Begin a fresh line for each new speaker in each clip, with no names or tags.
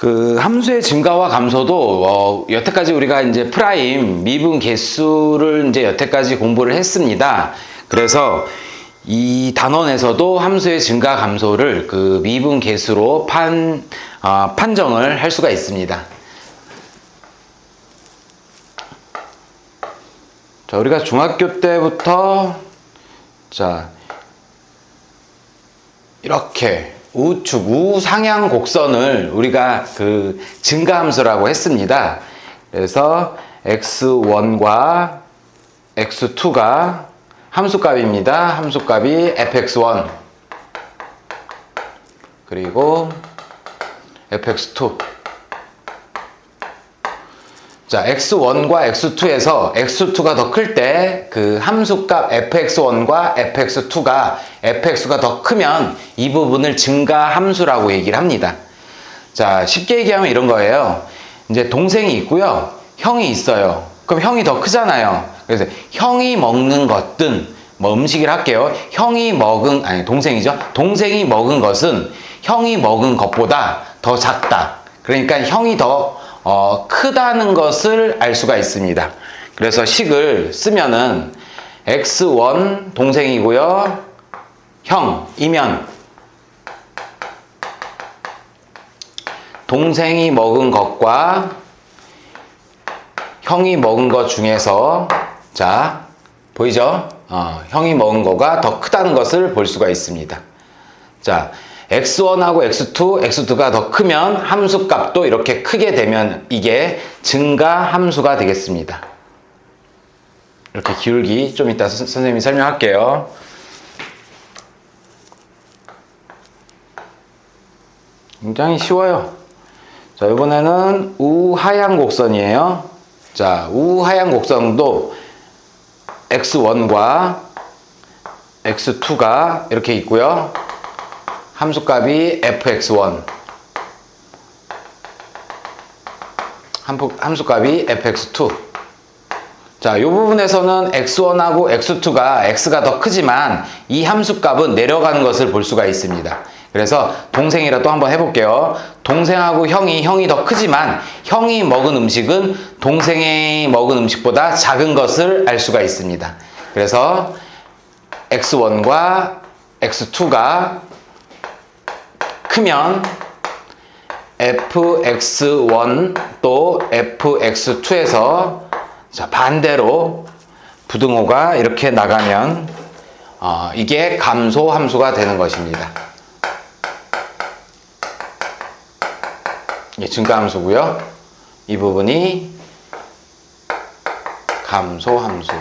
그 함수의 증가와 감소도 여태까지 우리가 이제 프라임 미분 개수를 이제 여태까지 공부를 했습니다. 그래서 이 단원에서도 함수의 증가 감소를 그 미분 개수로 판정을 할 수가 있습니다. 자, 우리가 중학교 때부터 자 이렇게 우측 우상향 곡선을 우리가 그 증가함수라고 했습니다. 그래서 x1과 x2가 함수값입니다. 함수값이 fx1 그리고 fx2. 자, x1과 x2에서 x2가 더 클 때 그 함수값 fx1과 fx2가 fx가 더 크면 이 부분을 증가 함수라고 얘기를 합니다. 자, 쉽게 얘기하면 이런 거예요. 이제 동생이 있고요. 형이 있어요. 그럼 형이 더 크잖아요. 그래서 형이 먹는 것든 뭐 음식을 할게요. 동생이죠. 동생이 먹은 것은 형이 먹은 것보다 더 작다. 그러니까 형이 더 크다는 것을 알 수가 있습니다. 그래서 식을 쓰면은 x1 동생이고요. 형이면 동생이 먹은 것과 형이 먹은 것 중에서 자 보이죠? 형이 먹은 거가 더 크다는 것을 볼 수가 있습니다. 자, x1하고 x2가 더 크면 함수값도 이렇게 크게 되면 이게 증가 함수가 되겠습니다. 이렇게 기울기 좀 이따 선생님이 설명할게요. 굉장히 쉬워요. 자, 이번에는 우하향 곡선이에요. 자, 우하향 곡선도 x1과 x2가 이렇게 있고요. 함수값이 fx1 함수값이 fx2. 자, 이 부분에서는 x1하고 x2가 x가 더 크지만 이 함수값은 내려가는 것을 볼 수가 있습니다. 그래서 동생이라 또 한번 해볼게요. 동생하고 형이 더 크지만 형이 먹은 음식은 동생이 먹은 음식보다 작은 것을 알 수가 있습니다. 그래서 x1과 x2가 크면 fx1 또 fx2에서 자, 반대로 부등호가 이렇게 나가면 이게 감소 함수가 되는 것입니다. 이게 증가 함수고요. 이 부분이 감소 함수.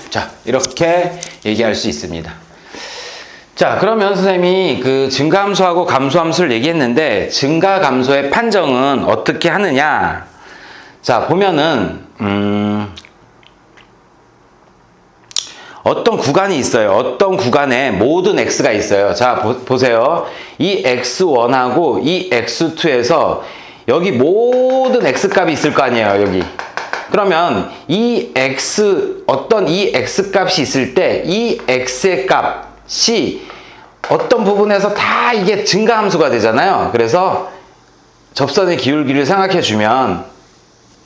자, 이렇게 얘기할 수 있습니다. 자, 그러면 선생님이 그 증가함수하고 감소함수를 얘기했는데 증가 감소의 판정은 어떻게 하느냐? 자, 보면은 어떤 구간이 있어요. 어떤 구간에 모든 x가 있어요. 자, 보세요. 이 x1하고 이 x2에서 여기 모든 x값이 있을 거 아니에요. 여기. 그러면 이 어떤 이 x값이 있을 때 이 x의 값이 어떤 부분에서 다 이게 증가함수가 되잖아요. 그래서 접선의 기울기를 생각해 주면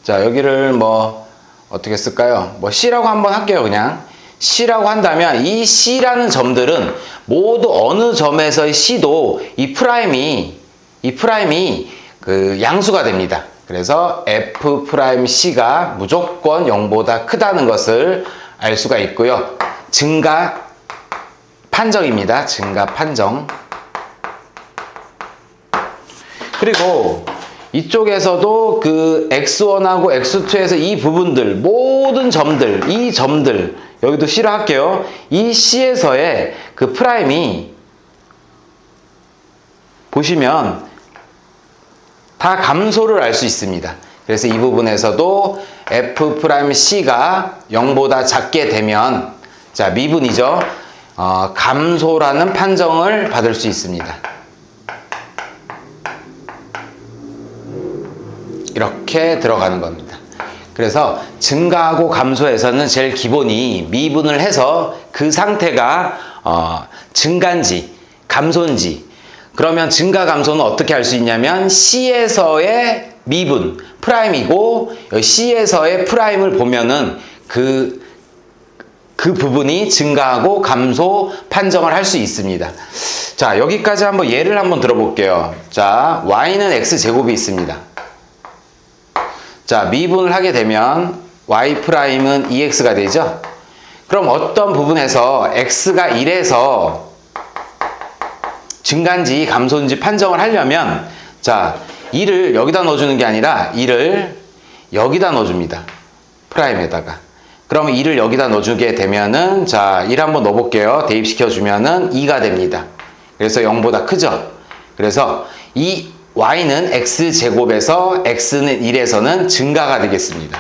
자, 여기를 뭐 어떻게 쓸까요? 뭐 c라고 한번 할게요. 그냥 c라고 한다면 이 c라는 점들은 모두 어느 점에서의 c도 이 프라임이 그 양수가 됩니다. 그래서 f'c가 무조건 0보다 크다는 것을 알 수가 있고요. 증가 판정입니다. 증가 판정. 그리고 이쪽에서도 그 x1하고 x2에서 이 부분들, 모든 점들, 이 점들, 여기도 C로 할게요. 이 C에서의 그 프라임이 보시면 다 감소를 알 수 있습니다. 그래서 이 부분에서도 f'C가 0보다 작게 되면 자, 미분이죠. 감소라는 판정을 받을 수 있습니다. 이렇게 들어가는 겁니다. 그래서 증가하고 감소에서는 제일 기본이 미분을 해서 그 상태가 증가인지 감소인지 그러면 증가 감소는 어떻게 할 수 있냐면 C에서의 미분 프라임이고 C에서의 프라임을 보면은 그 부분이 증가하고 감소 판정을 할 수 있습니다. 자, 여기까지 한번 예를 한번 들어볼게요. 자, y는 x제곱이 있습니다. 자, 미분을 하게 되면 y'은 2x가 되죠? 그럼 어떤 부분에서 x가 1에서 증가인지 감소인지 판정을 하려면 자, 2를 여기다 넣어주는 게 아니라 2를 여기다 넣어줍니다. 프라임에다가. 그러면 2를 여기다 넣어주게 되면은 자, 1 한번 넣어볼게요. 대입시켜주면은 2가 됩니다. 그래서 0보다 크죠? 그래서 이 y는 x제곱에서 x는 1에서는 증가가 되겠습니다.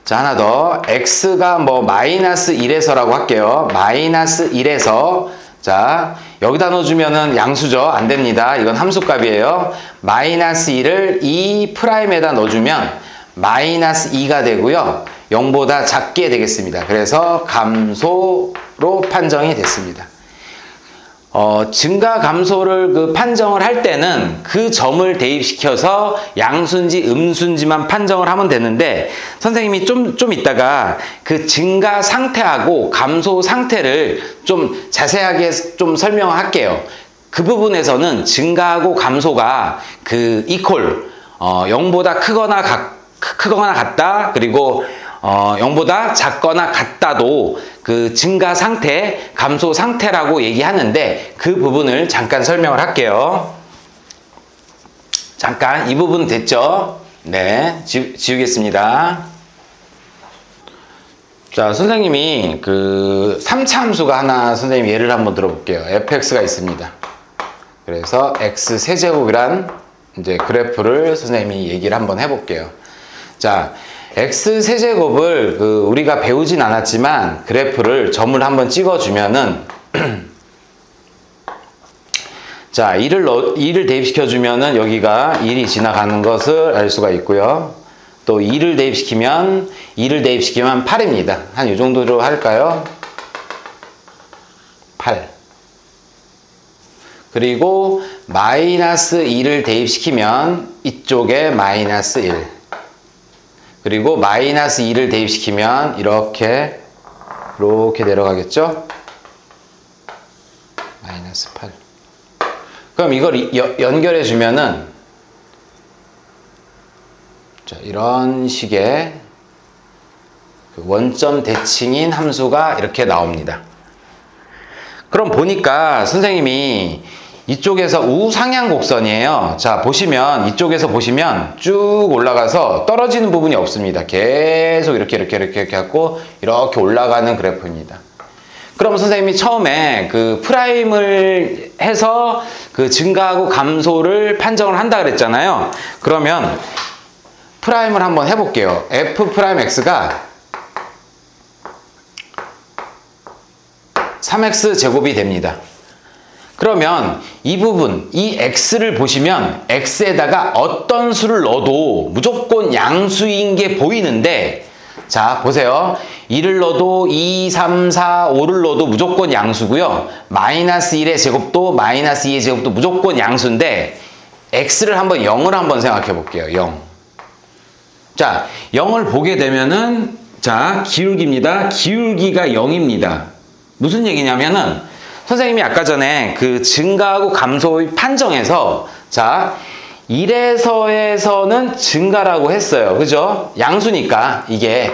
자, 하나 더. x가 뭐 마이너스 1에서라고 할게요. 마이너스 1에서 자, 여기다 넣어주면은 양수죠. 안 됩니다. 이건 함수값이에요. 마이너스 1을 2 프라임에다 넣어주면 마이너스 2가 되고요. 0보다 작게 되겠습니다. 그래서 감소로 판정이 됐습니다. 증가 감소를 판정을 할 때는 그 점을 대입시켜서 양수인지 음수인지만 판정을 하면 되는데 선생님이 좀 이따가 그 증가 상태하고 감소 상태를 좀 자세하게 좀 설명할게요. 그 부분에서는 증가하고 감소가 그 이퀄 0보다 크거나 같다 그리고 0보다 작거나 같다도 그 증가 상태, 감소 상태라고 얘기하는데 그 부분을 잠깐 설명을 할게요. 잠깐 이 부분 됐죠? 네, 지우겠습니다. 자, 선생님이 그 3차 함수가 하나 선생님 예를 한번 들어볼게요. fx가 있습니다. 그래서 x 세제곱이란 이제 그래프를 선생님이 얘기를 한번 해볼게요. 자, x 세제곱을 우리가 배우진 않았지만 그래프를 점을 한번 찍어주면은 자, 2를 대입시켜주면은 여기가 1이 지나가는 것을 알 수가 있고요. 또 2를 대입시키면 8입니다. 한 이 정도로 할까요? 8. 그리고 마이너스 2를 대입시키면 이쪽에 마이너스 1. 그리고 마이너스 2를 대입시키면 이렇게 내려가겠죠? 마이너스 8. 그럼 이걸 연결해 주면은 자, 이런 식의 그 원점 대칭인 함수가 이렇게 나옵니다. 그럼 보니까 선생님이 이쪽에서 우상향 곡선이에요. 자, 보시면 이쪽에서 보시면 쭉 올라가서 떨어지는 부분이 없습니다. 계속 이렇게 하고 이렇게 올라가는 그래프입니다. 그럼 선생님이 처음에 그 프라임을 해서 그 증가하고 감소를 판정을 한다 그랬잖아요. 그러면 프라임을 한번 해볼게요. f 프라임 x가 3x 제곱이 됩니다. 그러면 이 부분, 이 x를 보시면 x에다가 어떤 수를 넣어도 무조건 양수인 게 보이는데 자, 보세요. 1을 넣어도 2, 3, 4, 5를 넣어도 무조건 양수고요. 마이너스 1의 제곱도 마이너스 2의 제곱도 무조건 양수인데 x를 한번 0을 한번 생각해 볼게요. 0. 자, 0을 보게 되면은 자, 기울기입니다. 기울기가 0입니다. 무슨 얘기냐면은 선생님이 아까 전에 그 증가하고 감소의 판정에서 자, 1에서에서는 증가라고 했어요. 그죠? 양수니까 이게.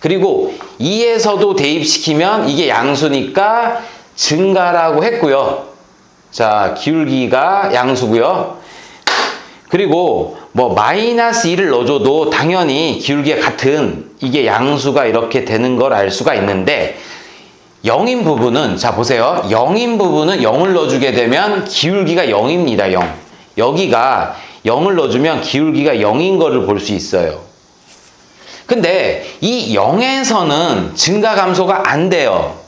그리고 2에서도 대입시키면 이게 양수니까 증가라고 했고요. 자, 기울기가 양수고요. 그리고 뭐 마이너스 2를 넣어줘도 당연히 기울기가 같은 이게 양수가 이렇게 되는 걸 알 수가 있는데 0인 부분은 자 보세요. 0인 부분은 0을 넣어주게 되면 기울기가 0입니다. 0. 여기가 0을 넣어주면 기울기가 0인 거를 볼 수 있어요. 근데 이 0에서는 증가 감소가 안 돼요.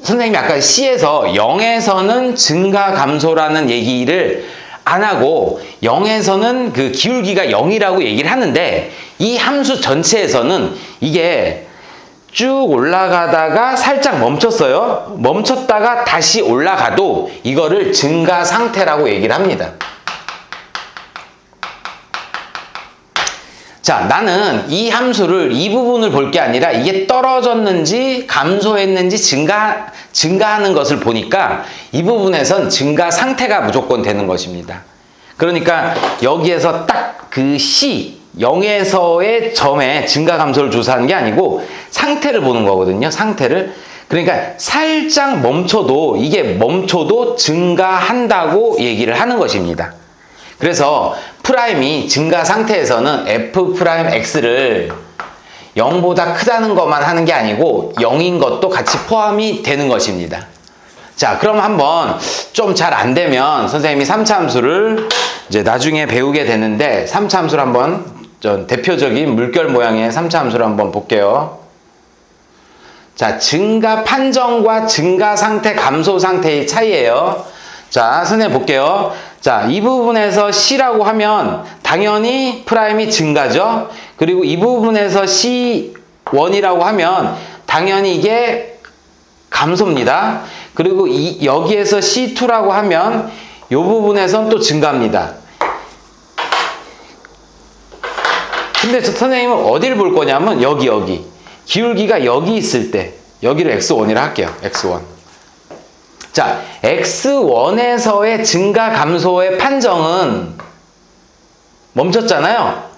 선생님이 아까 C에서 0에서는 증가 감소라는 얘기를 안 하고 0에서는 그 기울기가 0이라고 얘기를 하는데 이 함수 전체에서는 이게 쭉 올라가다가 살짝 멈췄어요. 멈췄다가 다시 올라가도 이거를 증가 상태라고 얘기를 합니다. 자, 나는 이 함수를 이 부분을 볼 게 아니라 이게 떨어졌는지 감소했는지 증가하는 것을 보니까 이 부분에선 증가 상태가 무조건 되는 것입니다. 그러니까 여기에서 딱 그 C 0에서의 점에 증가 감소를 조사하는 게 아니고 상태를 보는 거거든요. 상태를. 그러니까 살짝 멈춰도 이게 멈춰도 증가한다고 얘기를 하는 것입니다. 그래서 프라임이 증가 상태에서는 f 프라임 x를 0보다 크다는 것만 하는 게 아니고 0인 것도 같이 포함이 되는 것입니다. 자, 그럼 한번 좀 잘 안 되면 선생님이 3차 함수를 이제 나중에 배우게 되는데 3차 함수를 한번 좀 대표적인 물결 모양의 3차 함수를 한번 볼게요. 자, 증가 판정과 증가 상태, 감소 상태의 차이예요. 자, 선생님 볼게요. 자, 이 부분에서 C라고 하면 당연히 프라임이 증가죠. 그리고 이 부분에서 C1이라고 하면 당연히 이게 감소입니다. 그리고 여기에서 C2라고 하면 이 부분에선 또 증가입니다. 근데 선생님은 어디를 볼 거냐면 여기 기울기가 여기 있을 때 여기를 x1이라 할게요. x1. 자, x1에서의 증가 감소의 판정은 멈췄잖아요.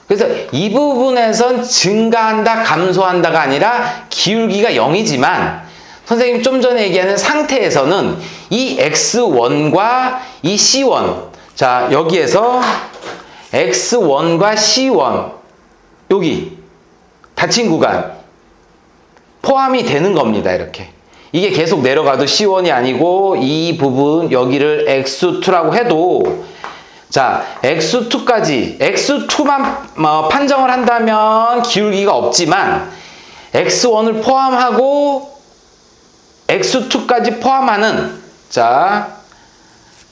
그래서 이 부분에선 증가한다 감소한다가 아니라 기울기가 0이지만 선생님 좀 전에 얘기하는 상태에서는 이 x1과 이 c1, 자, 여기에서 x1과 c1 여기 닫힌 구간 포함이 되는 겁니다. 이렇게 이게 계속 내려가도 C1이 아니고 이 부분 여기를 X2라고 해도 자, X2까지 X2만 판정을 한다면 기울기가 없지만 X1을 포함하고 X2까지 포함하는 자,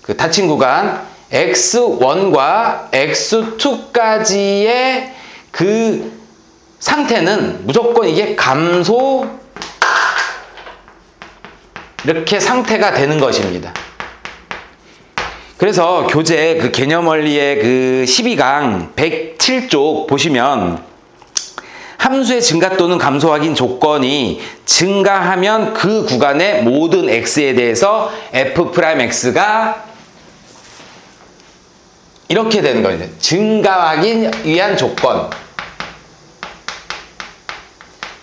그 닫힌 구간 X1과 X2까지의 그 상태는 무조건 이게 감소 이렇게 상태가 되는 것입니다. 그래서 교재 그 개념 원리의 그 12강 107쪽 보시면 함수의 증가 또는 감소 확인 조건이 증가하면 그 구간의 모든 x에 대해서 f'x가 이렇게 되는 거예요. 증가 확인 위한 조건.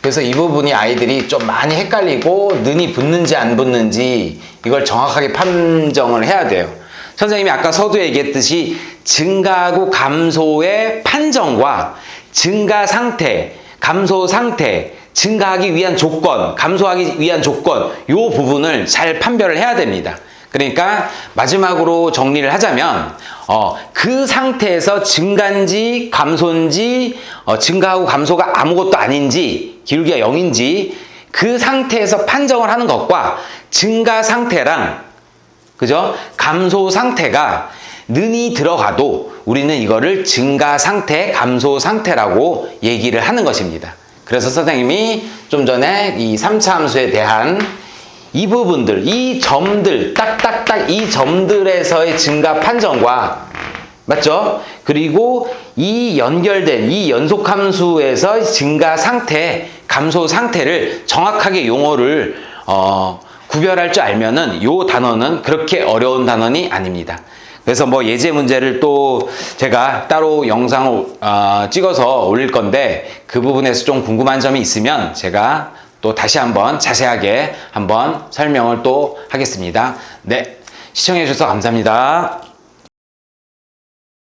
그래서 이 부분이 아이들이 좀 많이 헷갈리고 는이 붙는지 안 붙는지 이걸 정확하게 판정을 해야 돼요. 선생님이 아까 서두에 얘기했듯이 증가하고 감소의 판정과 증가 상태, 감소 상태, 증가하기 위한 조건, 감소하기 위한 조건 이 부분을 잘 판별을 해야 됩니다. 그러니까 마지막으로 정리를 하자면 그 상태에서 증가인지 감소인지 증가하고 감소가 아무것도 아닌지 기울기가 0인지 그 상태에서 판정을 하는 것과 증가 상태랑 그죠? 감소 상태가 는이 들어가도 우리는 이거를 증가 상태, 감소 상태라고 얘기를 하는 것입니다. 그래서 선생님이 좀 전에 이 3차 함수에 대한 이 부분들, 이 점들, 딱딱딱 이 점들에서의 증가 판정과 맞죠? 그리고 이 연결된 이 연속함수에서 증가 상태, 감소 상태를 정확하게 용어를 구별할 줄 알면은 요 단어는 그렇게 어려운 단어는 아닙니다. 그래서 뭐 예제 문제를 또 제가 따로 영상을 찍어서 올릴 건데 그 부분에서 좀 궁금한 점이 있으면 제가 또 다시 한번 자세하게 한번 설명을 또 하겠습니다. 네, 시청해 주셔서 감사합니다.